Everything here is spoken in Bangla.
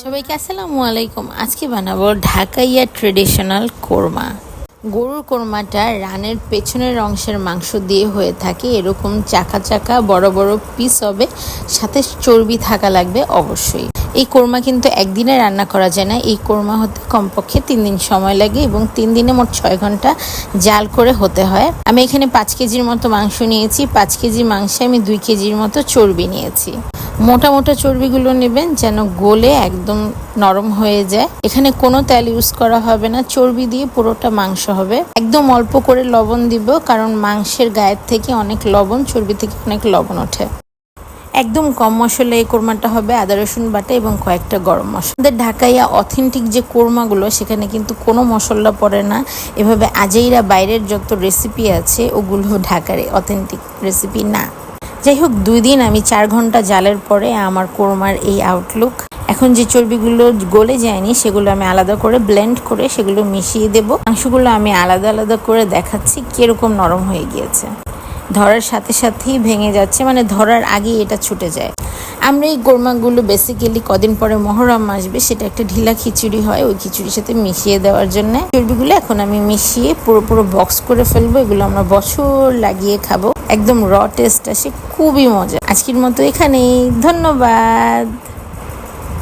সবাইকে আসসালামু আলাইকুম। আজকে বানাবো ঢাকাইয়া ট্রেডিশনাল কোরমা। গরুর কোরমাটা রানের পেছনের অংশের মাংস দিয়ে হয়ে থাকে। এরকম চাকা চাকা বড় বড় পিস হবে, সাথে চর্বি থাকা লাগবে অবশ্যই। এই কোরমা কিন্তু একদিনে রান্না করা যায় না। এই কোরমা হতে কমপক্ষে 3 দিন সময় লাগে এবং 3 দিনে মোট 6 ঘন্টা জাল করে হতে হয়। আমি এখানে 5 কেজির মতো মাংস নিয়েছি। 5 কেজি মাংসে আমি 2 কেজির মতো চর্বি নিয়েছি। মোটা মোটা চর্বিগুলো নেবেন যেন গলে একদম নরম হয়ে যায়। এখানে কোনো তেল ইউজ করা হবে না, চর্বি দিয়ে পুরোটা মাংস হবে। একদম অল্প করে লবণ দিব, কারণ মাংসের গায়ের থেকে অনেক লবণ, চর্বি থেকে অনেক লবণ ওঠে। একদম কম মশলা এই কোরমাটা হবে, আদা রসুন বাটা এবং কয়েকটা গরম মশলা। আমাদের ঢাকাইয়া অথেন্টিক যে কোরমাগুলো, সেখানে কিন্তু কোনো মশলা পড়ে না। এভাবে আজাইরা বাইরের যত রেসিপি আছে ওগুলো ঢাকার অথেন্টিক রেসিপি না। যাই হোক, 2 দিন আমি 4 ঘন্টা জালের পরে আমার কোরমার এই আউটলুক। এখন যে চর্বিগুলো গলে যায়নি সেগুলো আমি আলাদা করে ব্লেন্ড করে সেগুলো মিশিয়ে দেব। মাংসগুলো আমি আলাদা আলাদা করে দেখাচ্ছি কিরকম নরম হয়ে গিয়েছে। ধরার সাথে সাথেই ভেঙে যাচ্ছে, মানে ধরার আগেই এটা ছুটে যায়। আমরা এই কোরমাগুলো বেসিক্যালি কদিন পরে মহরম আসবে, সেটা একটা ঢিলা খিচুড়ি হয়, ওই খিচুড়ির সাথে মিশিয়ে দেওয়ার জন্য চর্বিগুলো এখন আমি মিশিয়ে পুরো বক্স করে ফেলবো। এগুলো আমরা বছর লাগিয়ে খাবো, একদম র টেস্ট আসে, খুবই মজা। আজকের মতো এখানেই, ধন্যবাদ।